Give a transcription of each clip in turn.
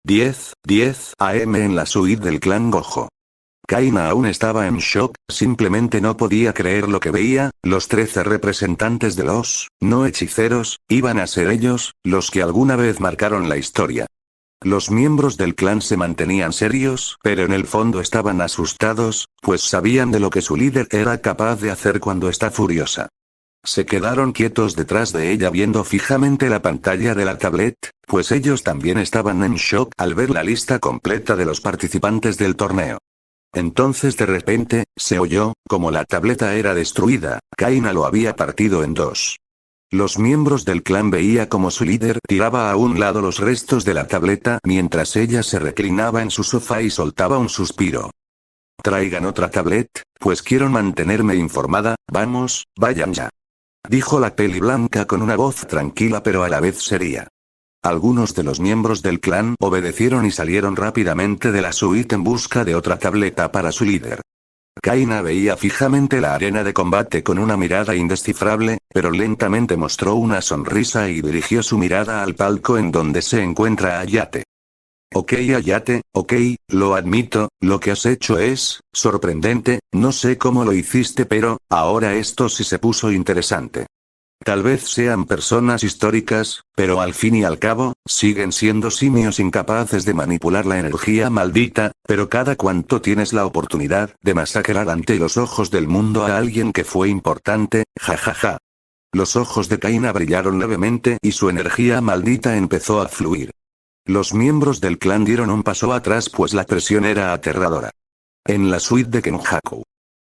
10 AM en la suite del clan Gojo. Kaina aún estaba en shock, simplemente no podía creer lo que veía, los 13 representantes de los no hechiceros, iban a ser ellos, los que alguna vez marcaron la historia. Los miembros del clan se mantenían serios, pero en el fondo estaban asustados, pues sabían de lo que su líder era capaz de hacer cuando está furiosa. Se quedaron quietos detrás de ella viendo fijamente la pantalla de la tablet, pues ellos también estaban en shock al ver la lista completa de los participantes del torneo. Entonces de repente, se oyó, como la tableta era destruida, Kaina lo había partido en dos. Los miembros del clan veía como su líder tiraba a un lado los restos de la tableta mientras ella se reclinaba en su sofá y soltaba un suspiro. Traigan otra tablet, pues quiero mantenerme informada, vamos, vayan ya. Dijo la peli blanca con una voz tranquila pero a la vez seria. Algunos de los miembros del clan obedecieron y salieron rápidamente de la suite en busca de otra tableta para su líder. Kaina veía fijamente la arena de combate con una mirada indescifrable, pero lentamente mostró una sonrisa y dirigió su mirada al palco en donde se encuentra Hayate. Ok Hayate, ok, lo admito, lo que has hecho es sorprendente, no sé cómo lo hiciste pero, ahora esto sí se puso interesante. Tal vez sean personas históricas, pero al fin y al cabo, siguen siendo simios incapaces de manipular la energía maldita, pero cada cuanto tienes la oportunidad de masacrar ante los ojos del mundo a alguien que fue importante, jajaja. Los ojos de Kaina brillaron levemente y su energía maldita empezó a fluir. Los miembros del clan dieron un paso atrás pues la presión era aterradora. En la suite de Kenjaku,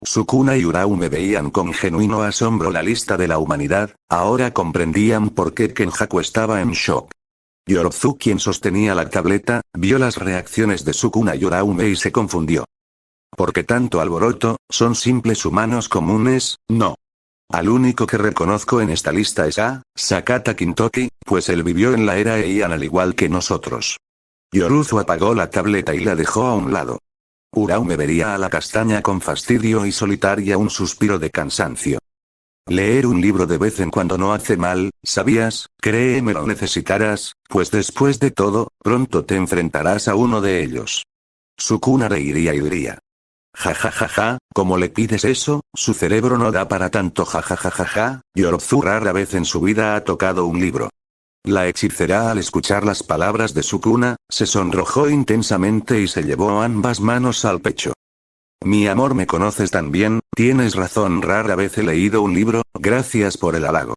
Sukuna y Uraume veían con genuino asombro la lista de la humanidad, ahora comprendían por qué Kenjaku estaba en shock. Yorozu, quien sostenía la tableta, vio las reacciones de Sukuna y Uraume y se confundió. ¿Por qué tanto alboroto? ¿Son simples humanos comunes? No. Al único que reconozco en esta lista es a Sakata Kintoki, pues él vivió en la era Heian al igual que nosotros. Yorozu apagó la tableta y la dejó a un lado. Uraume vería a la castaña con fastidio y solitaria un suspiro de cansancio. Leer un libro de vez en cuando no hace mal, ¿sabías? Créeme lo necesitarás, pues después de todo, pronto te enfrentarás a uno de ellos. Sukuna reiría y diría. Jajajaja, ¿cómo le pides eso? Su cerebro no da para tanto jajajajaja, Yorozu rara vez en su vida ha tocado un libro. La hechicera al escuchar las palabras de Sukuna, se sonrojó intensamente y se llevó ambas manos al pecho. Mi amor, me conoces tan bien, tienes razón, rara vez he leído un libro, gracias por el halago.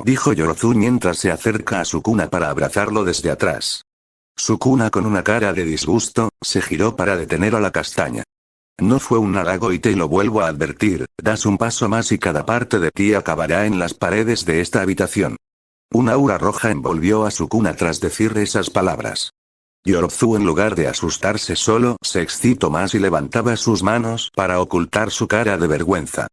Dijo Yorozu mientras se acerca a Sukuna para abrazarlo desde atrás. Sukuna con una cara de disgusto, se giró para detener a la castaña. No fue un halago y te lo vuelvo a advertir, das un paso más y cada parte de ti acabará en las paredes de esta habitación. Un aura roja envolvió a Sukuna tras decir esas palabras. Yorozu en lugar de asustarse solo se excitó más y levantaba sus manos para ocultar su cara de vergüenza.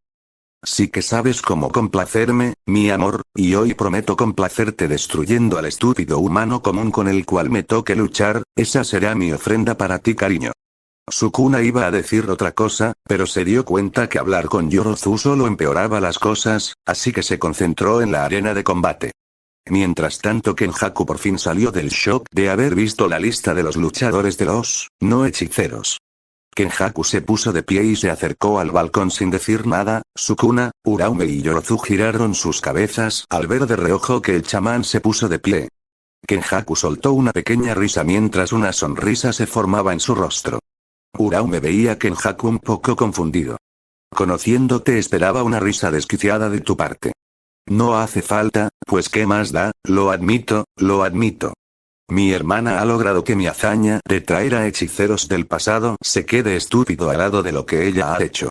Sí que sabes cómo complacerme, mi amor, y hoy prometo complacerte destruyendo al estúpido humano común con el cual me toque luchar, esa será mi ofrenda para ti, cariño. Sukuna iba a decir otra cosa, pero se dio cuenta que hablar con Yorozu solo empeoraba las cosas, así que se concentró en la arena de combate. Mientras tanto Kenjaku por fin salió del shock de haber visto la lista de los luchadores de los no hechiceros. Kenjaku se puso de pie y se acercó al balcón sin decir nada. Sukuna, Uraume y Yorozu giraron sus cabezas al ver de reojo que el chamán se puso de pie. Kenjaku soltó una pequeña risa mientras una sonrisa se formaba en su rostro. Uraume veía a Kenjaku un poco confundido. Conociéndote esperaba una risa desquiciada de tu parte. No hace falta, pues qué más da, lo admito, lo admito. Mi hermana ha logrado que mi hazaña de traer a hechiceros del pasado se quede estúpido al lado de lo que ella ha hecho.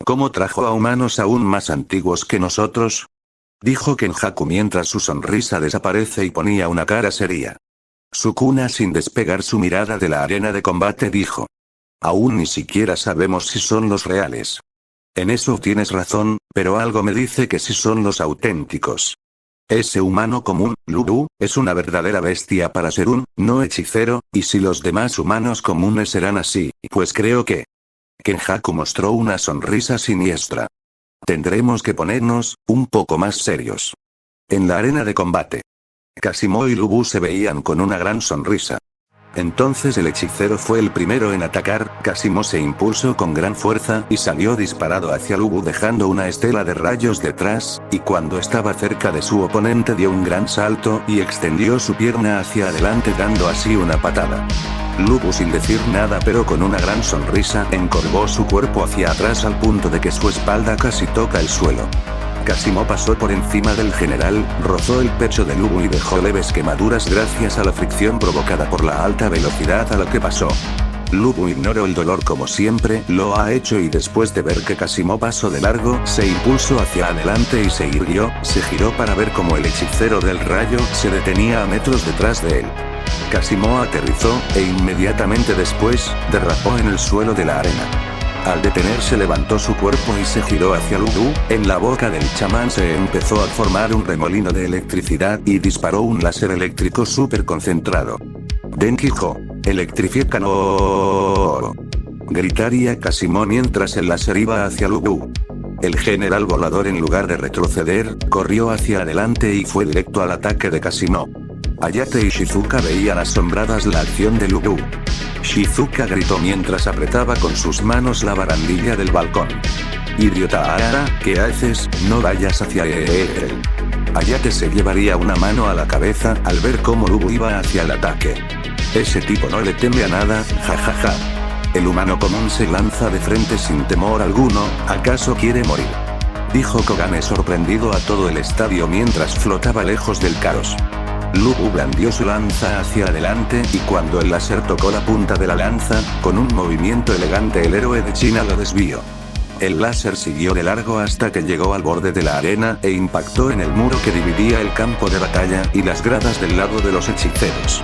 ¿Cómo trajo a humanos aún más antiguos que nosotros? Dijo Kenjaku mientras su sonrisa desaparece y ponía una cara seria. Sukuna sin despegar su mirada de la arena de combate dijo. Aún ni siquiera sabemos si son los reales. En eso tienes razón, pero algo me dice que sí son los auténticos. Ese humano común, Lulu, es una verdadera bestia para ser un no hechicero, y si los demás humanos comunes serán así, pues creo que... Kenjaku mostró una sonrisa siniestra. Tendremos que ponernos un poco más serios. En la arena de combate, Kasimo y Lubu se veían con una gran sonrisa. Entonces el hechicero fue el primero en atacar, Kasimo se impulsó con gran fuerza y salió disparado hacia Lubu dejando una estela de rayos detrás, y cuando estaba cerca de su oponente dio un gran salto y extendió su pierna hacia adelante dando así una patada. Lubu sin decir nada pero con una gran sonrisa encorvó su cuerpo hacia atrás al punto de que su espalda casi toca el suelo. Kasimo pasó por encima del general, rozó el pecho de Lubu y dejó leves quemaduras gracias a la fricción provocada por la alta velocidad a la que pasó. Lubu ignoró el dolor como siempre lo ha hecho y después de ver que Kasimo pasó de largo, se impulsó hacia adelante y se irguió, se giró para ver cómo el hechicero del rayo se detenía a metros detrás de él. Kasimo aterrizó, e inmediatamente después, derrapó en el suelo de la arena. Al detenerse levantó su cuerpo y se giró hacia Lubu, en la boca del chamán se empezó a formar un remolino de electricidad y disparó un láser eléctrico súper concentrado. Denkijo, electrifícano. Gritaría Kasimo mientras el láser iba hacia Lubu. El general volador en lugar de retroceder, corrió hacia adelante y fue directo al ataque de Kasimo. Ayate y Shizuka veían asombradas la acción de Lubu. Shizuka gritó mientras apretaba con sus manos la barandilla del balcón. Idiota Ara, ¿qué haces? No vayas hacia él. Ayate se llevaría una mano a la cabeza al ver cómo Lubu iba hacia el ataque. Ese tipo no le teme a nada, jajaja. El humano común se lanza de frente sin temor alguno, ¿acaso quiere morir? Dijo Kogane sorprendido a todo el estadio mientras flotaba lejos del caos. Lubu blandió su lanza hacia adelante y cuando el láser tocó la punta de la lanza, con un movimiento elegante el héroe de China lo desvió. El láser siguió de largo hasta que llegó al borde de la arena e impactó en el muro que dividía el campo de batalla y las gradas del lado de los hechiceros.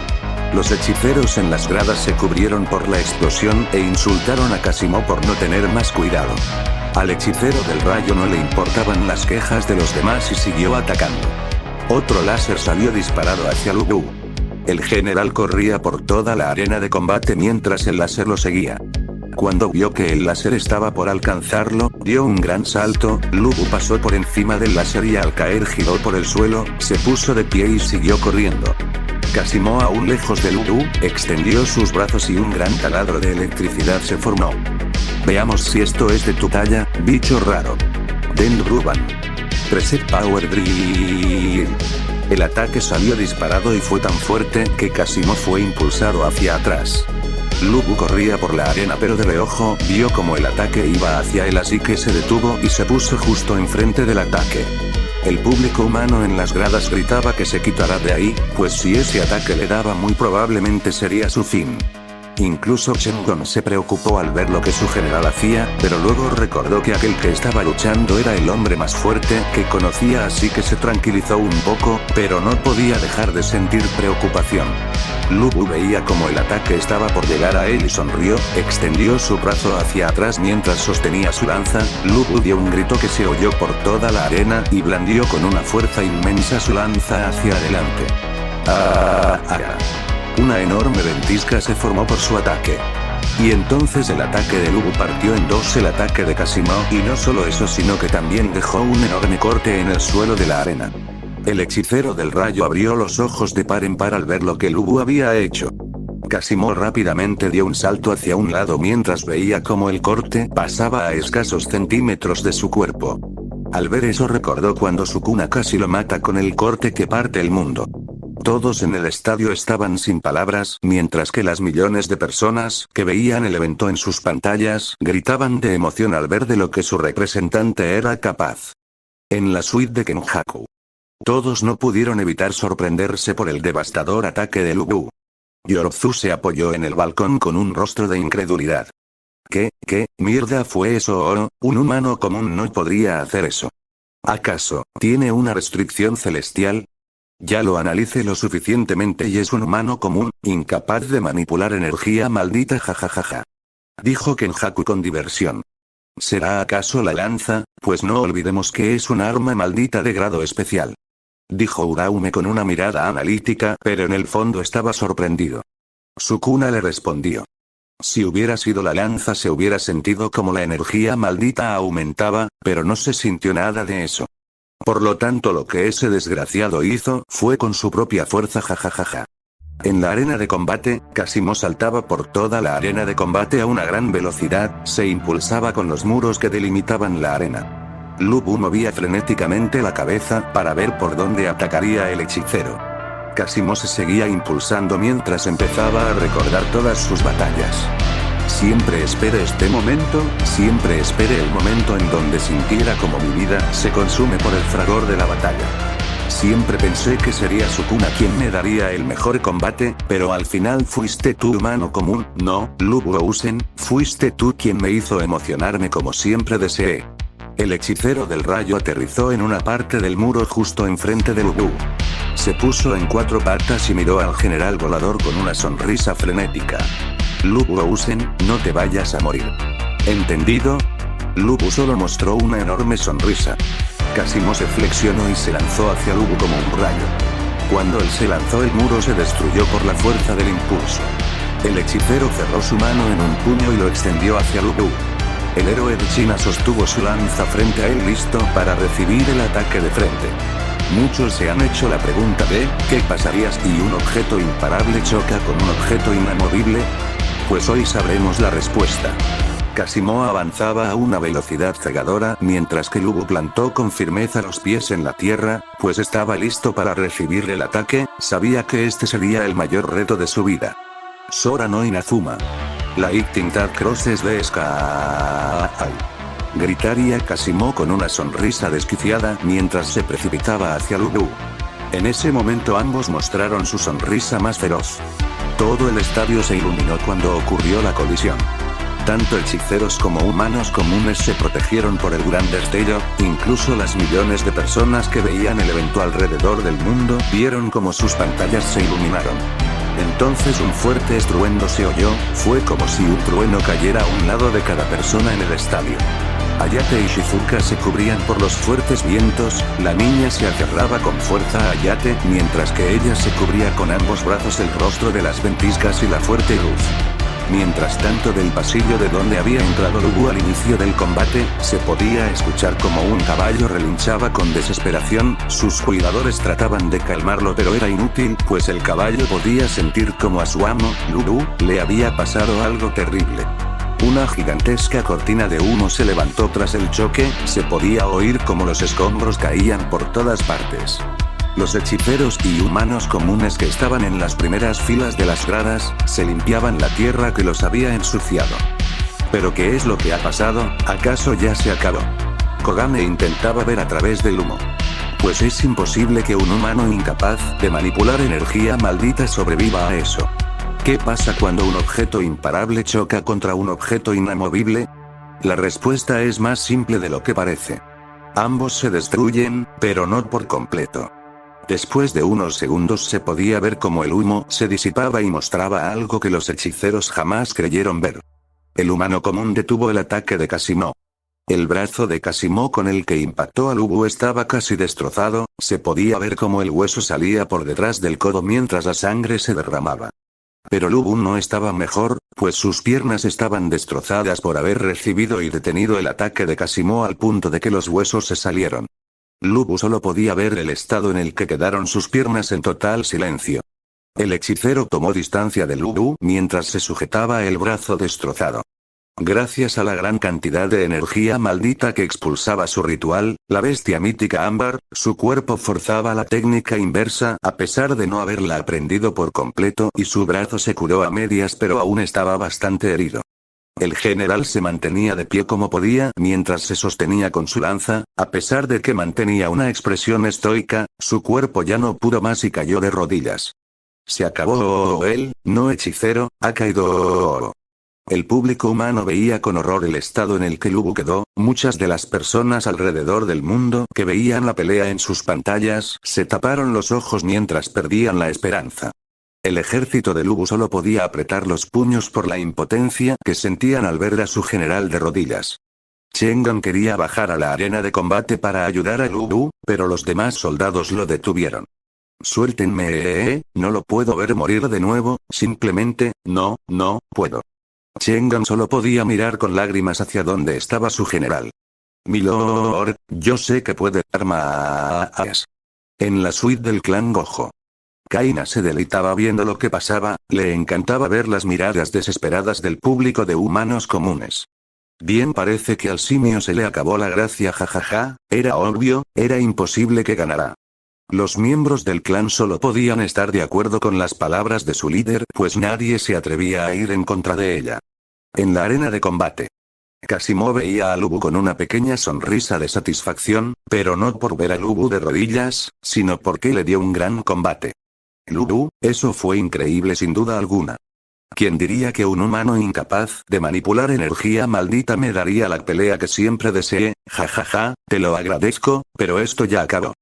Los hechiceros en las gradas se cubrieron por la explosión e insultaron a Kasimo por no tener más cuidado. Al hechicero del rayo no le importaban las quejas de los demás y siguió atacando. Otro láser salió disparado hacia Lubu. El general corría por toda la arena de combate mientras el láser lo seguía. Cuando vio que el láser estaba por alcanzarlo, dio un gran salto, Lubu pasó por encima del láser y al caer giró por el suelo, se puso de pie y siguió corriendo. Kasimo aún lejos de Lubu, extendió sus brazos y un gran taladro de electricidad se formó. Veamos si esto es de tu talla, bicho raro. Dendruban. Preset Power Drill. El ataque salió disparado y fue tan fuerte que Kasimo fue impulsado hacia atrás. Lubu corría por la arena pero de reojo vio como el ataque iba hacia él así que se detuvo y se puso justo enfrente del ataque. El público humano en las gradas gritaba que se quitara de ahí, pues si ese ataque le daba muy probablemente sería su fin. Incluso Shengon se preocupó al ver lo que su general hacía, pero luego recordó que aquel que estaba luchando era el hombre más fuerte que conocía así que se tranquilizó un poco, pero no podía dejar de sentir preocupación. Lubu veía como el ataque estaba por llegar a él y sonrió, extendió su brazo hacia atrás mientras sostenía su lanza, Lubu dio un grito que se oyó por toda la arena y blandió con una fuerza inmensa su lanza hacia adelante. Una enorme ventisca se formó por su ataque. Y entonces el ataque de Lubu partió en dos el ataque de Kasimo y no solo eso sino que también dejó un enorme corte en el suelo de la arena. El hechicero del rayo abrió los ojos de par en par al ver lo que Lubu había hecho. Kasimo rápidamente dio un salto hacia un lado mientras veía cómo el corte pasaba a escasos centímetros de su cuerpo. Al ver eso recordó cuando Sukuna casi lo mata con el corte que parte el mundo. Todos en el estadio estaban sin palabras, mientras que las millones de personas que veían el evento en sus pantallas gritaban de emoción al ver de lo que su representante era capaz. En la suite de Kenjaku, todos no pudieron evitar sorprenderse por el devastador ataque de Lubu. Yorzu se apoyó en el balcón con un rostro de incredulidad. ¿Qué mierda fue eso? Un humano común no podría hacer eso. ¿Acaso tiene una restricción celestial? Ya lo analice lo suficientemente y es un humano común, incapaz de manipular energía maldita jajajaja. Dijo Kenjaku con diversión. ¿Será acaso la lanza? Pues no olvidemos que es un arma maldita de grado especial. Dijo Uraume con una mirada analítica, pero en el fondo estaba sorprendido. Sukuna le respondió. Si hubiera sido la lanza se hubiera sentido como la energía maldita aumentaba, pero no se sintió nada de eso. Por lo tanto lo que ese desgraciado hizo fue con su propia fuerza jajajaja. En la arena de combate, Kasimo saltaba por toda la arena de combate a una gran velocidad, se impulsaba con los muros que delimitaban la arena. Lu Bu movía frenéticamente la cabeza para ver por dónde atacaría el hechicero. Kasimo se seguía impulsando mientras empezaba a recordar todas sus batallas. Siempre espere este momento, siempre espere el momento en donde sintiera como mi vida se consume por el fragor de la batalla. Siempre pensé que sería Sukuna quien me daría el mejor combate, pero al final fuiste tú, humano común. No, Lu Buousen, fuiste tú quien me hizo emocionarme como siempre deseé. El hechicero del rayo aterrizó en una parte del muro justo enfrente de Lu Bu. Se puso en cuatro patas y miró al general volador con una sonrisa frenética. Lu Buousen, no te vayas a morir. ¿Entendido? Lu Bu solo mostró una enorme sonrisa. Kasimo se flexionó y se lanzó hacia Lu Bu como un rayo. Cuando él se lanzó, el muro se destruyó por la fuerza del impulso. El hechicero cerró su mano en un puño y lo extendió hacia Lu Bu. El héroe de China sostuvo su lanza frente a él, listo para recibir el ataque de frente. Muchos se han hecho la pregunta de, ¿qué pasaría si un objeto imparable choca con un objeto inamovible? Pues hoy sabremos la respuesta. Kasimo avanzaba a una velocidad cegadora mientras que Lu Bu plantó con firmeza los pies en la tierra, pues estaba listo para recibir el ataque, sabía que este sería el mayor reto de su vida. Sora no Inazuma. Lightning Dark Crosses de Sky. Gritaría Kasimo con una sonrisa desquiciada mientras se precipitaba hacia Lu Bu. En ese momento ambos mostraron su sonrisa más feroz. Todo el estadio se iluminó cuando ocurrió la colisión. Tanto hechiceros como humanos comunes se protegieron por el gran destello, incluso las millones de personas que veían el evento alrededor del mundo vieron como sus pantallas se iluminaron. Entonces un fuerte estruendo se oyó, fue como si un trueno cayera a un lado de cada persona en el estadio. Ayate y Shizuka se cubrían por los fuertes vientos, la niña se aferraba con fuerza a Ayate mientras que ella se cubría con ambos brazos el rostro de las ventiscas y la fuerte luz. Mientras tanto, del pasillo de donde había entrado Lu Bu al inicio del combate, se podía escuchar como un caballo relinchaba con desesperación. Sus cuidadores trataban de calmarlo, pero era inútil, pues el caballo podía sentir como a su amo, Lu Bu, le había pasado algo terrible. Una gigantesca cortina de humo se levantó tras el choque, se podía oír como los escombros caían por todas partes. Los hechiceros y humanos comunes que estaban en las primeras filas de las gradas, se limpiaban la tierra que los había ensuciado. ¿Pero qué es lo que ha pasado? ¿Acaso ya se acabó? Kogane intentaba ver a través del humo. Pues es imposible que un humano incapaz de manipular energía maldita sobreviva a eso. ¿Qué pasa cuando un objeto imparable choca contra un objeto inamovible? La respuesta es más simple de lo que parece. Ambos se destruyen, pero no por completo. Después de unos segundos se podía ver cómo el humo se disipaba y mostraba algo que los hechiceros jamás creyeron ver. El humano común detuvo el ataque de Kasimo. El brazo de Kasimo con el que impactó a Lu Bu estaba casi destrozado, se podía ver cómo el hueso salía por detrás del codo mientras la sangre se derramaba. Pero Lu Bu no estaba mejor, pues sus piernas estaban destrozadas por haber recibido y detenido el ataque de Kasimo al punto de que los huesos se salieron. Lu Bu solo podía ver el estado en el que quedaron sus piernas en total silencio. El hechicero tomó distancia de Lu Bu mientras se sujetaba el brazo destrozado. Gracias a la gran cantidad de energía maldita que expulsaba su ritual, la bestia mítica ámbar, su cuerpo forzaba la técnica inversa a pesar de no haberla aprendido por completo y su brazo se curó a medias, pero aún estaba bastante herido. El general se mantenía de pie como podía mientras se sostenía con su lanza, a pesar de que mantenía una expresión estoica, su cuerpo ya no pudo más y cayó de rodillas. Se acabó. Él, no hechicero, ha caído. El público humano veía con horror el estado en el que Lu Bu quedó, muchas de las personas alrededor del mundo que veían la pelea en sus pantallas se taparon los ojos mientras perdían la esperanza. El ejército de Lu Bu solo podía apretar los puños por la impotencia que sentían al ver a su general de rodillas. Shengon quería bajar a la arena de combate para ayudar a Lu Bu, pero los demás soldados lo detuvieron. Suéltenme, no lo puedo ver morir de nuevo, simplemente, no puedo. Shengon solo podía mirar con lágrimas hacia donde estaba su general. Milord, yo sé que puede dar más. En la suite del clan Gojo. Kaina se deleitaba viendo lo que pasaba, le encantaba ver las miradas desesperadas del público de humanos comunes. Bien, parece que al simio se le acabó la gracia, jajaja, era obvio, era imposible que ganara. Los miembros del clan solo podían estar de acuerdo con las palabras de su líder, pues nadie se atrevía a ir en contra de ella. En la arena de combate, Kasimo veía a Lubu con una pequeña sonrisa de satisfacción, pero no por ver a Lubu de rodillas, sino porque le dio un gran combate. Lubu, eso fue increíble sin duda alguna. ¿Quién diría que un humano incapaz de manipular energía maldita me daría la pelea que siempre deseé? Jajaja, te lo agradezco, pero esto ya acabó.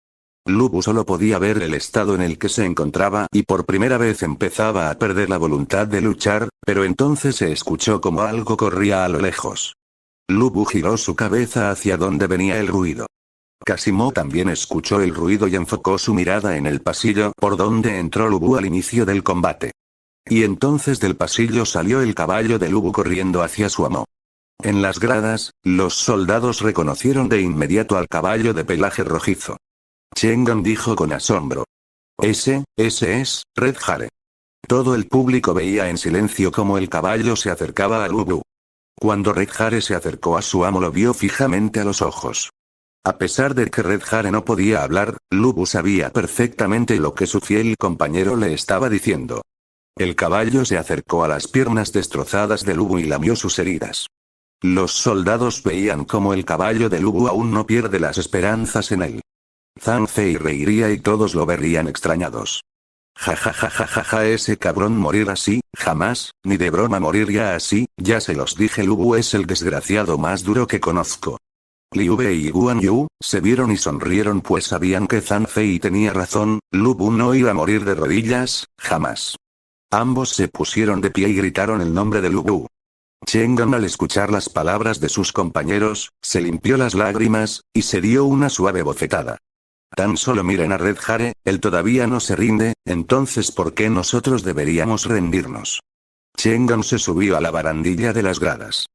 Lubu solo podía ver el estado en el que se encontraba y por primera vez empezaba a perder la voluntad de luchar, pero entonces se escuchó como algo corría a lo lejos. Lubu giró su cabeza hacia donde venía el ruido. Kasimo también escuchó el ruido y enfocó su mirada en el pasillo por donde entró Lubu al inicio del combate. Y entonces del pasillo salió el caballo de Lubu corriendo hacia su amo. En las gradas, los soldados reconocieron de inmediato al caballo de pelaje rojizo. Chengon dijo con asombro. Ese es, Red Hare. Todo el público veía en silencio cómo el caballo se acercaba a Lubu. Cuando Red Hare se acercó a su amo lo vio fijamente a los ojos. A pesar de que Red Hare no podía hablar, Lubu sabía perfectamente lo que su fiel compañero le estaba diciendo. El caballo se acercó a las piernas destrozadas de Lubu y lamió sus heridas. Los soldados veían cómo el caballo de Lubu aún no pierde las esperanzas en él. Zhang Fei reiría y todos lo verían extrañados. Ja, ese cabrón morir así, jamás, ni de broma moriría así, ya se los dije, Lubu es el desgraciado más duro que conozco. Liu Bei y Guan Yu se vieron y sonrieron pues sabían que Zhang Fei tenía razón, Lubu no iba a morir de rodillas, jamás. Ambos se pusieron de pie y gritaron el nombre de Lubu. Chengon al escuchar las palabras de sus compañeros, se limpió las lágrimas, y se dio una suave bofetada. Tan solo miren a Red Hare, él todavía no se rinde, entonces ¿por qué nosotros deberíamos rendirnos? Chengon se subió a la barandilla de las gradas.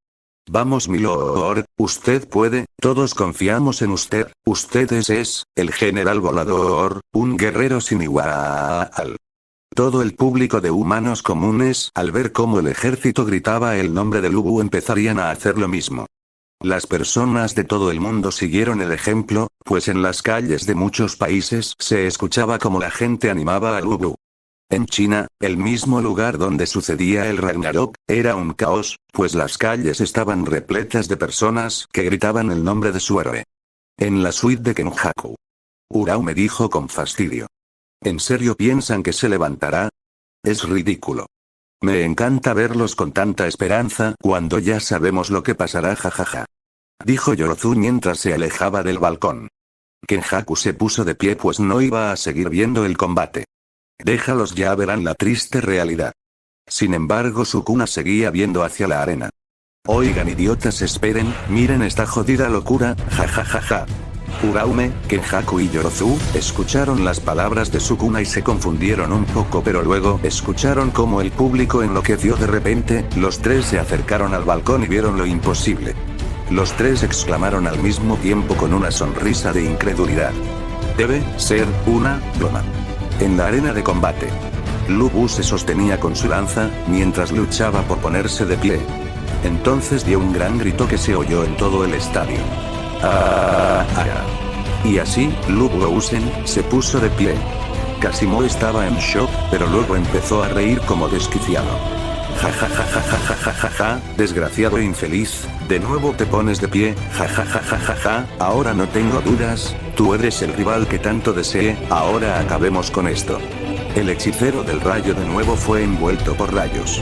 Vamos mi lord, usted puede, todos confiamos en usted, usted es, el general volador, un guerrero sin igual. Todo el público de humanos comunes, al ver cómo el ejército gritaba el nombre de Lubu empezarían a hacer lo mismo. Las personas de todo el mundo siguieron el ejemplo, pues en las calles de muchos países se escuchaba como la gente animaba a Lubu. En China, el mismo lugar donde sucedía el Ragnarok, era un caos, pues las calles estaban repletas de personas que gritaban el nombre de su héroe. En la suite de Kenjaku, Urao me dijo con fastidio. ¿En serio piensan que se levantará? Es ridículo. Me encanta verlos con tanta esperanza cuando ya sabemos lo que pasará, jajaja. Dijo Yorozu mientras se alejaba del balcón. Kenjaku se puso de pie pues no iba a seguir viendo el combate. Déjalos, ya verán la triste realidad. Sin embargo Sukuna seguía viendo hacia la arena. Oigan idiotas, esperen, miren esta jodida locura, jajajaja. Uraume, Kenjaku y Yorozu escucharon las palabras de Sukuna y se confundieron un poco, pero luego escucharon cómo el público enloqueció de repente, los tres se acercaron al balcón y vieron lo imposible. Los tres exclamaron al mismo tiempo con una sonrisa de incredulidad. Debe ser una broma. En la arena de combate, Lubu se sostenía con su lanza, mientras luchaba por ponerse de pie. Entonces dio un gran grito que se oyó en todo el estadio. Y así, Lubu Ousen se puso de pie. Kasimo estaba en shock, pero luego empezó a reír como desquiciado. Ja, desgraciado e infeliz, de nuevo te pones de pie, ja, ahora no tengo dudas, tú eres el rival que tanto deseé, ahora acabemos con esto. El hechicero del rayo de nuevo fue envuelto por rayos.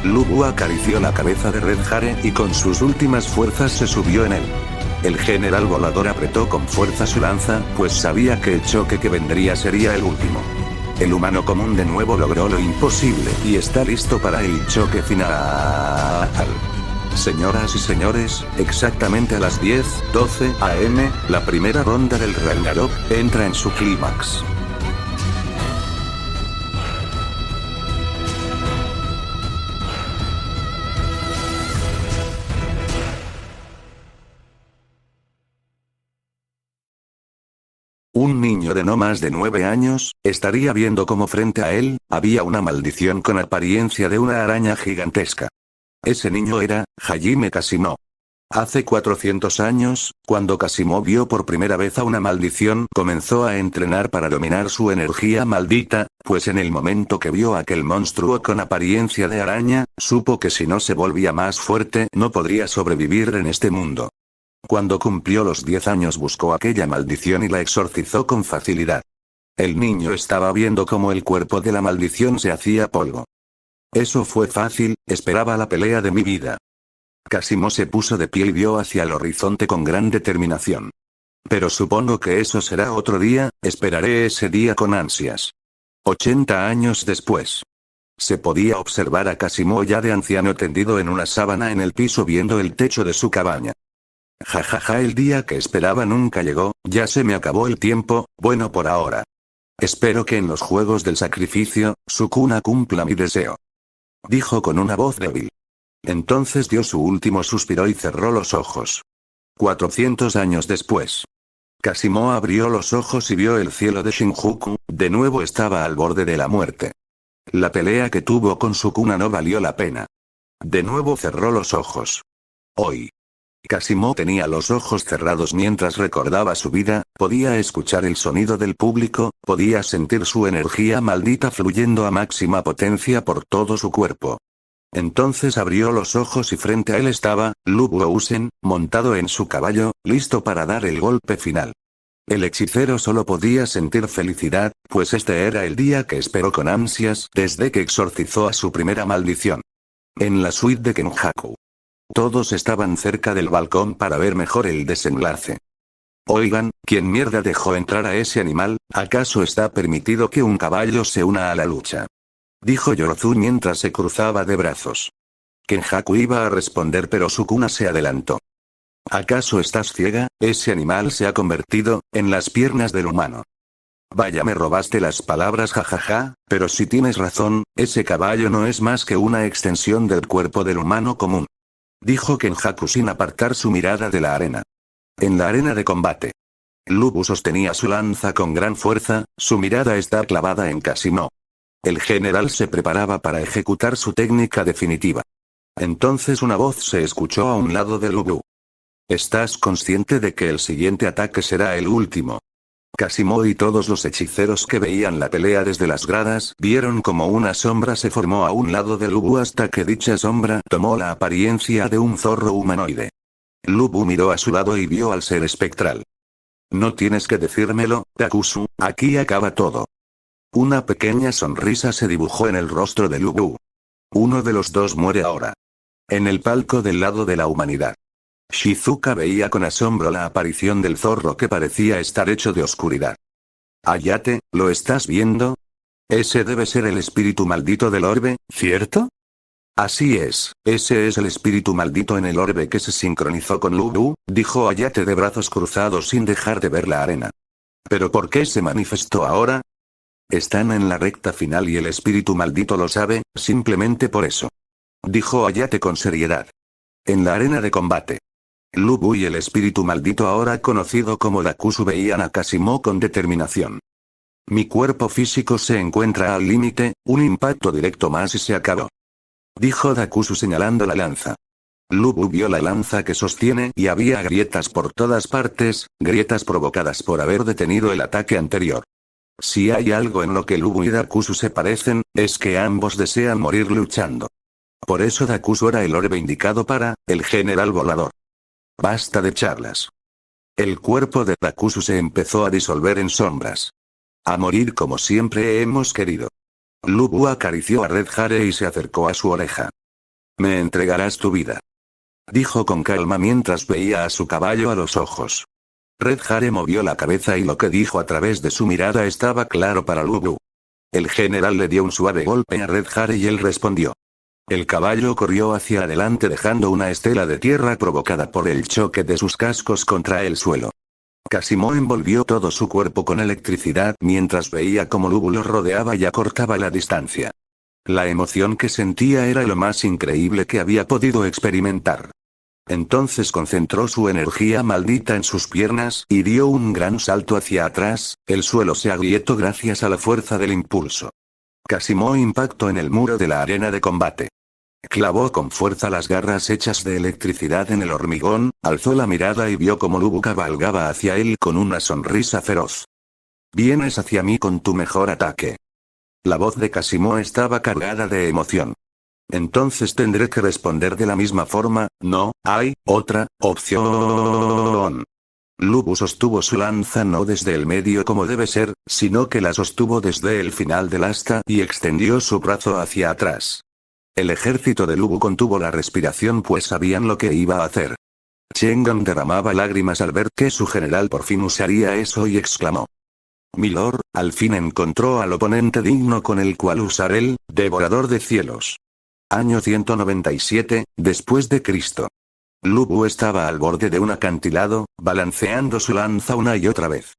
Lubu acarició la cabeza de Red Hare y con sus últimas fuerzas se subió en él. El general volador apretó con fuerza su lanza, pues sabía que el choque que vendría sería el último. El humano común de nuevo logró lo imposible y está listo para el choque final. Señoras y señores, exactamente a las 10:12 am, la primera ronda del Ragnarok entra en su clímax. Un niño de no más de 9 años, estaría viendo cómo frente a él, había una maldición con apariencia de una araña gigantesca. Ese niño era, Hajime Kashimo. Hace 400 años, cuando Kashimo vio por primera vez a una maldición, comenzó a entrenar para dominar su energía maldita, pues en el momento que vio a aquel monstruo con apariencia de araña, supo que si no se volvía más fuerte, no podría sobrevivir en este mundo. Cuando cumplió los 10 años buscó aquella maldición y la exorcizó con facilidad. El niño estaba viendo cómo el cuerpo de la maldición se hacía polvo. Eso fue fácil, esperaba la pelea de mi vida. Kashimo se puso de pie y vio hacia el horizonte con gran determinación. Pero supongo que eso será otro día, esperaré ese día con ansias. 80 años después. Se podía observar a Kashimo ya de anciano tendido en una sábana en el piso viendo el techo de su cabaña. Jajaja, el día que esperaba nunca llegó, ya se me acabó el tiempo, bueno por ahora. Espero que en los juegos del sacrificio, Sukuna cumpla mi deseo. Dijo con una voz débil. Entonces dio su último suspiro y cerró los ojos. 400 años después. Kashimo abrió los ojos y vio el cielo de Shinjuku, de nuevo estaba al borde de la muerte. La pelea que tuvo con Sukuna no valió la pena. De nuevo cerró los ojos. Hoy. Kashimo tenía los ojos cerrados mientras recordaba su vida, podía escuchar el sonido del público, podía sentir su energía maldita fluyendo a máxima potencia por todo su cuerpo. Entonces abrió los ojos y frente a él estaba, Lu Buousen, montado en su caballo, listo para dar el golpe final. El hechicero solo podía sentir felicidad, pues este era el día que esperó con ansias desde que exorcizó a su primera maldición. En la suite de Kenjaku. Todos estaban cerca del balcón para ver mejor el desenlace. Oigan, ¿quién mierda dejó entrar a ese animal? ¿Acaso está permitido que un caballo se una a la lucha? Dijo Yorozu mientras se cruzaba de brazos. Kenjaku iba a responder pero Sukuna se adelantó. ¿Acaso estás ciega? Ese animal se ha convertido en las piernas del humano. Vaya, me robaste las palabras, jajaja, pero si tienes razón, ese caballo no es más que una extensión del cuerpo del humano común. Dijo Kenjaku sin apartar su mirada de la arena. En la arena de combate. Lubu sostenía su lanza con gran fuerza, su mirada está clavada en Kashimo. El general se preparaba para ejecutar su técnica definitiva. Entonces una voz se escuchó a un lado de Lubu. ¿Estás consciente de que el siguiente ataque será el último? Kashimo y todos los hechiceros que veían la pelea desde las gradas vieron como una sombra se formó a un lado de Lubu hasta que dicha sombra tomó la apariencia de un zorro humanoide. Lubu miró a su lado y vio al ser espectral. No tienes que decírmelo, Takusu, aquí acaba todo. Una pequeña sonrisa se dibujó en el rostro de Lubu. Uno de los dos muere ahora. En el palco del lado de la humanidad. Shizuka veía con asombro la aparición del zorro que parecía estar hecho de oscuridad. Ayate, ¿lo estás viendo? Ese debe ser el espíritu maldito del orbe, ¿cierto? Así es, ese es el espíritu maldito en el orbe que se sincronizó con Lubu, dijo Ayate de brazos cruzados sin dejar de ver la arena. ¿Pero por qué se manifestó ahora? Están en la recta final y el espíritu maldito lo sabe, simplemente por eso. Dijo Ayate con seriedad. En la arena de combate. Lubu y el espíritu maldito ahora conocido como Dakusu veían a Kashimo con determinación. Mi cuerpo físico se encuentra al límite, un impacto directo más y se acabó. Dijo Dakusu señalando la lanza. Lubu vio la lanza que sostiene y había grietas por todas partes, grietas provocadas por haber detenido el ataque anterior. Si hay algo en lo que Lubu y Dakusu se parecen, es que ambos desean morir luchando. Por eso Dakusu era el orbe indicado para, el general volador. Basta de charlas. El cuerpo de Dakusu se empezó a disolver en sombras. A morir como siempre hemos querido. Lubu acarició a Red Hare y se acercó a su oreja. Me entregarás tu vida. Dijo con calma mientras veía a su caballo a los ojos. Red Hare movió la cabeza y lo que dijo a través de su mirada estaba claro para Lubu. El general le dio un suave golpe a Red Hare y él respondió. El caballo corrió hacia adelante dejando una estela de tierra provocada por el choque de sus cascos contra el suelo. Kashimo envolvió todo su cuerpo con electricidad mientras veía cómo Lubu lo rodeaba y acortaba la distancia. La emoción que sentía era lo más increíble que había podido experimentar. Entonces concentró su energía maldita en sus piernas y dio un gran salto hacia atrás, el suelo se agrietó gracias a la fuerza del impulso. Casimó impactó en el muro de la arena de combate. Clavó con fuerza las garras hechas de electricidad en el hormigón, alzó la mirada y vio cómo Lubu cabalgaba hacia él con una sonrisa feroz. «Vienes hacia mí con tu mejor ataque». La voz de Casimó estaba cargada de emoción. «Entonces tendré que responder de la misma forma, no hay otra opción». Lubu sostuvo su lanza no desde el medio como debe ser, sino que la sostuvo desde el final del asta y extendió su brazo hacia atrás. El ejército de Lubu contuvo la respiración pues sabían lo que iba a hacer. Shengan derramaba lágrimas al ver que su general por fin usaría eso y exclamó: «Milord, al fin encontró al oponente digno con el cual usar el devorador de cielos». Año 197, después de Cristo. Lubu estaba al borde de un acantilado, balanceando su lanza una y otra vez.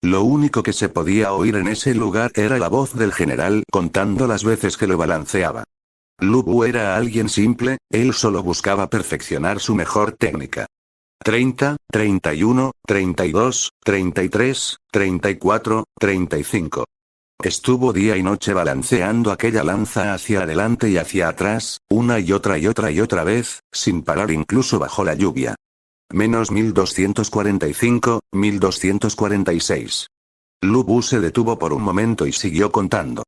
Lo único que se podía oír en ese lugar era la voz del general contando las veces que lo balanceaba. Lubu era alguien simple, él solo buscaba perfeccionar su mejor técnica. 30, 31, 32, 33, 34, 35. Estuvo día y noche balanceando aquella lanza hacia adelante y hacia atrás, una y otra vez, sin parar incluso bajo la lluvia. Menos 1245, 1246. Lubu se detuvo por un momento y siguió contando.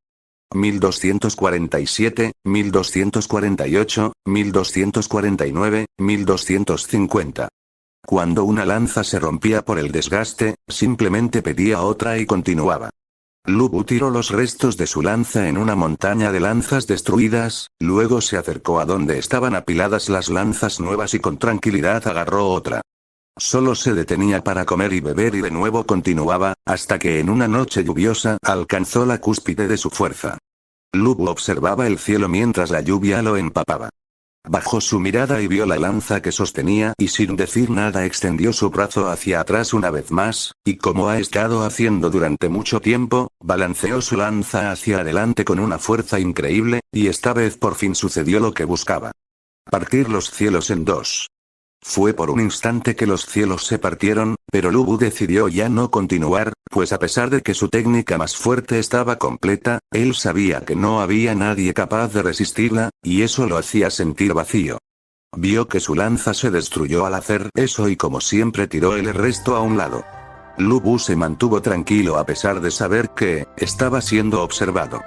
1247, 1248, 1249, 1250. Cuando una lanza se rompía por el desgaste, simplemente pedía otra y continuaba. Lubu tiró los restos de su lanza en una montaña de lanzas destruidas, luego se acercó a donde estaban apiladas las lanzas nuevas y con tranquilidad agarró otra. Solo se detenía para comer y beber y de nuevo continuaba, hasta que en una noche lluviosa alcanzó la cúspide de su fuerza. Lubu observaba el cielo mientras la lluvia lo empapaba. Bajó su mirada y vio la lanza que sostenía y sin decir nada extendió su brazo hacia atrás una vez más, y como ha estado haciendo durante mucho tiempo, balanceó su lanza hacia adelante con una fuerza increíble, y esta vez por fin sucedió lo que buscaba. Partir los cielos en dos. Fue por un instante que los cielos se partieron, pero Lubu decidió ya no continuar, pues a pesar de que su técnica más fuerte estaba completa, él sabía que no había nadie capaz de resistirla, y eso lo hacía sentir vacío. Vio que su lanza se destruyó al hacer eso y como siempre tiró el resto a un lado. Lubu se mantuvo tranquilo a pesar de saber que estaba siendo observado.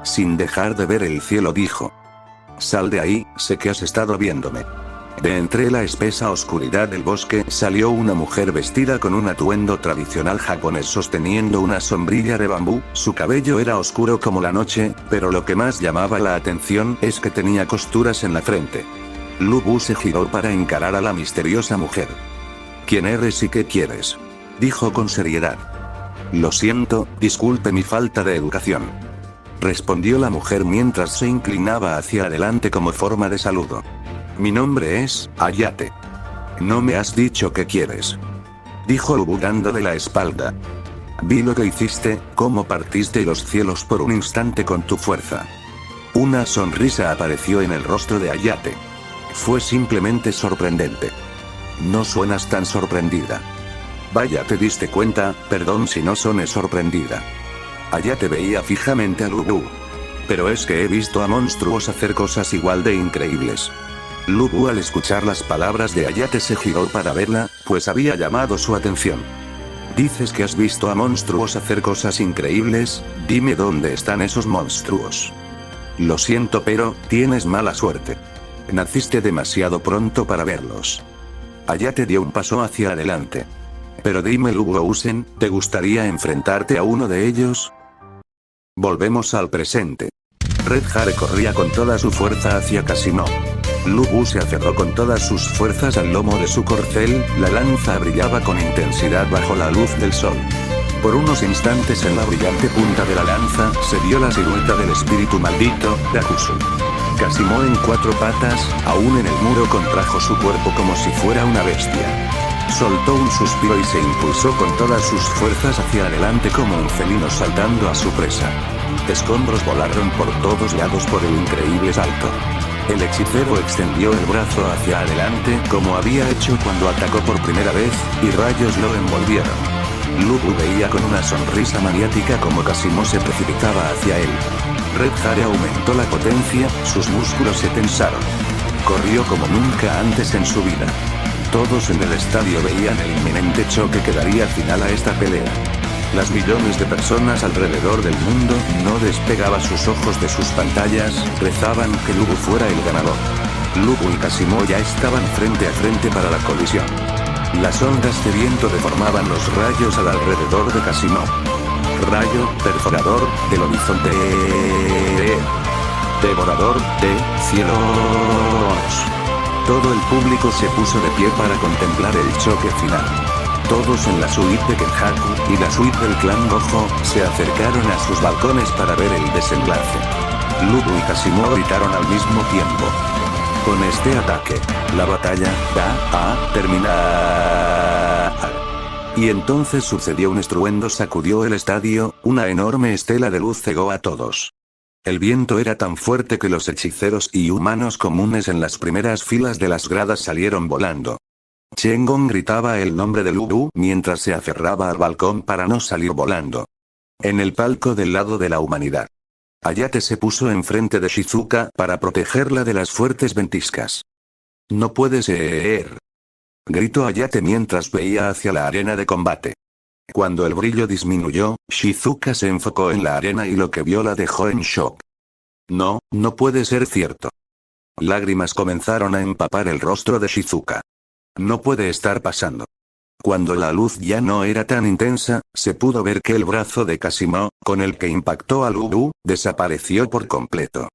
Sin dejar de ver el cielo dijo: «Sal de ahí, sé que has estado viéndome». De entre la espesa oscuridad del bosque salió una mujer vestida con un atuendo tradicional japonés sosteniendo una sombrilla de bambú, su cabello era oscuro como la noche, pero lo que más llamaba la atención es que tenía costuras en la frente. Lubu se giró para encarar a la misteriosa mujer. «¿Quién eres y qué quieres?», dijo con seriedad. «Lo siento, disculpe mi falta de educación», respondió la mujer mientras se inclinaba hacia adelante como forma de saludo. «Mi nombre es Ayate». «No me has dicho qué quieres», dijo Lubu dándole la espalda. «Vi lo que hiciste, cómo partiste los cielos por un instante con tu fuerza». Una sonrisa apareció en el rostro de Ayate. Fue simplemente sorprendente. «No suenas tan sorprendida». «Vaya, te diste cuenta, perdón si no soné sorprendida». Ayate veía fijamente a Lubu. «Pero es que he visto a monstruos hacer cosas igual de increíbles». Lubu al escuchar las palabras de Ayate se giró para verla, pues había llamado su atención. «Dices que has visto a monstruos hacer cosas increíbles, dime dónde están esos monstruos». «Lo siento pero, tienes mala suerte. Naciste demasiado pronto para verlos». Ayate dio un paso hacia adelante. «Pero dime Lubu Ousen, ¿te gustaría enfrentarte a uno de ellos?». Volvemos al presente. Red Hare corría con toda su fuerza hacia Casimó. Lubu se aferró con todas sus fuerzas al lomo de su corcel, la lanza brillaba con intensidad bajo la luz del sol. Por unos instantes en la brillante punta de la lanza se vio la silueta del espíritu maldito, Rakusu. Casimó en cuatro patas, aún en el muro contrajo su cuerpo como si fuera una bestia. Soltó un suspiro y se impulsó con todas sus fuerzas hacia adelante como un felino saltando a su presa. Escombros volaron por todos lados por el increíble salto. El hechicero extendió el brazo hacia adelante como había hecho cuando atacó por primera vez, y rayos lo envolvieron. Lu Bu veía con una sonrisa maniática como Kashimo se precipitaba hacia él. Red Hare aumentó la potencia, sus músculos se tensaron. Corrió como nunca antes en su vida. Todos en el estadio veían el inminente choque que daría final a esta pelea. Las millones de personas alrededor del mundo no despegaban sus ojos de sus pantallas, rezaban que Lu Bu fuera el ganador. Lu Bu y Kashimo ya estaban frente a frente para la colisión. Las ondas de viento deformaban los rayos al alrededor de Kashimo. Rayo, perforador, del horizonte. Devorador, de cielos. Todo el público se puso de pie para contemplar el choque final. Todos en la suite de Kenjaku y la suite del clan Gojo se acercaron a sus balcones para ver el desenlace. Lu Bu y Kashimo gritaron al mismo tiempo. Con este ataque, la batalla va a terminar. Y entonces sucedió un estruendo, sacudió el estadio, una enorme estela de luz cegó a todos. El viento era tan fuerte que los hechiceros y humanos comunes en las primeras filas de las gradas salieron volando. Shengon gritaba el nombre de Lu Bu mientras se aferraba al balcón para no salir volando. En el palco del lado de la humanidad, Hayate se puso enfrente de Shizuka para protegerla de las fuertes ventiscas. No puede ser, gritó Hayate mientras veía hacia la arena de combate. Cuando el brillo disminuyó, Shizuka se enfocó en la arena y lo que vio la dejó en shock. No, no puede ser cierto. Lágrimas comenzaron a empapar el rostro de Shizuka. No puede estar pasando. Cuando la luz ya no era tan intensa, se pudo ver que el brazo de Kashimo, con el que impactó a Lu Bu, desapareció por completo.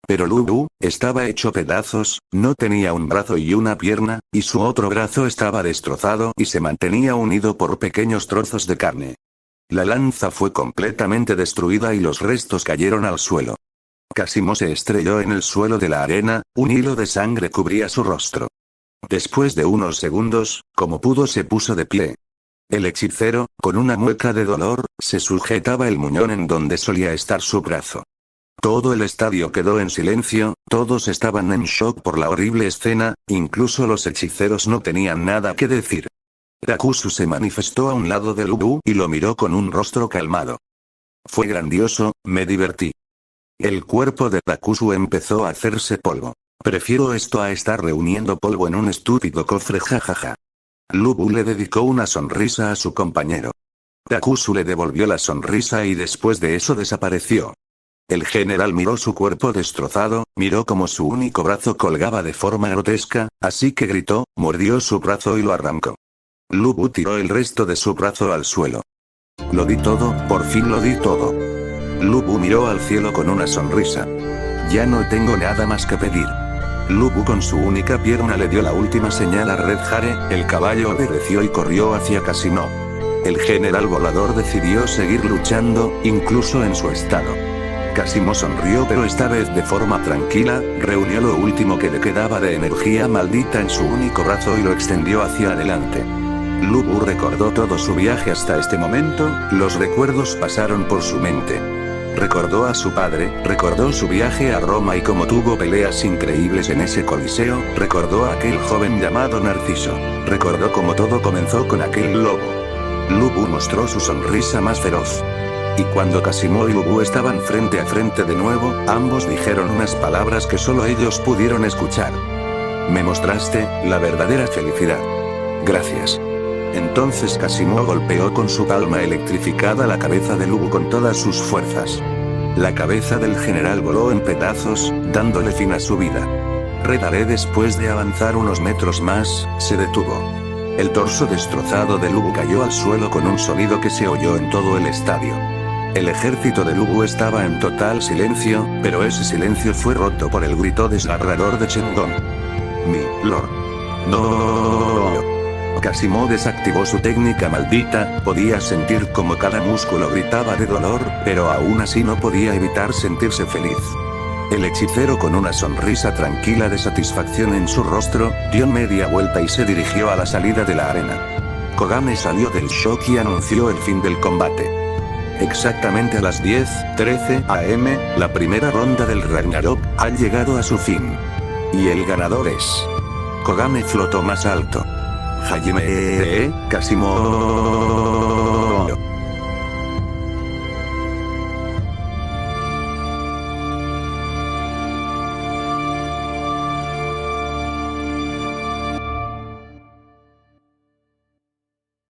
Pero Lu Bu estaba hecho pedazos, no tenía un brazo y una pierna, y su otro brazo estaba destrozado y se mantenía unido por pequeños trozos de carne. La lanza fue completamente destruida y los restos cayeron al suelo. Kashimo se estrelló en el suelo de la arena, un hilo de sangre cubría su rostro. Después de unos segundos, como pudo se puso de pie. El hechicero, con una mueca de dolor, se sujetaba el muñón en donde solía estar su brazo. Todo el estadio quedó en silencio, todos estaban en shock por la horrible escena, incluso los hechiceros no tenían nada que decir. Rakusu se manifestó a un lado de Lu Bu y lo miró con un rostro calmado. Fue grandioso, me divertí. El cuerpo de Rakusu empezó a hacerse polvo. Prefiero esto a estar reuniendo polvo en un estúpido cofre, jajaja. Lu Bu le dedicó una sonrisa a su compañero. Rakusu le devolvió la sonrisa y después de eso desapareció. El general miró su cuerpo destrozado, miró como su único brazo colgaba de forma grotesca, así que gritó, mordió su brazo y lo arrancó. Lu Bu tiró el resto de su brazo al suelo. Lo di todo, por fin lo di todo. Lu Bu miró al cielo con una sonrisa. Ya no tengo nada más que pedir. Lu Bu con su única pierna le dio la última señal a Red Hare, el caballo obedeció y corrió hacia Kashimo. El general volador decidió seguir luchando, incluso en su estado. Kashimo sonrió pero esta vez de forma tranquila, reunió lo último que le quedaba de energía maldita en su único brazo y lo extendió hacia adelante. Lu Bu recordó todo su viaje hasta este momento, los recuerdos pasaron por su mente. Recordó a su padre, recordó su viaje a Roma y cómo tuvo peleas increíbles en ese coliseo, recordó a aquel joven llamado Narciso, recordó cómo todo comenzó con aquel lobo. Lu Bu mostró su sonrisa más feroz. Y cuando Kashimo y Lu Bu estaban frente a frente de nuevo, ambos dijeron unas palabras que solo ellos pudieron escuchar. Me mostraste la verdadera felicidad. Gracias. Entonces Kashimo golpeó con su palma electrificada la cabeza de Lu Bu con todas sus fuerzas. La cabeza del general voló en pedazos, dándole fin a su vida. Red Hare después de avanzar unos metros más, se detuvo. El torso destrozado de Lu Bu cayó al suelo con un sonido que se oyó en todo el estadio. El ejército de Lu Bu estaba en total silencio, pero ese silencio fue roto por el grito desgarrador de Shengon. Mi lord. No. Kashimo desactivó su técnica maldita, podía sentir como cada músculo gritaba de dolor, pero aún así no podía evitar sentirse feliz. El hechicero con una sonrisa tranquila de satisfacción en su rostro, dio media vuelta y se dirigió a la salida de la arena. Kogame salió del shock y anunció el fin del combate. Exactamente a las 10:13 am, la primera ronda del Ragnarok ha llegado a su fin. Y el ganador es... Kogame flotó más alto. Hajime Kasimo.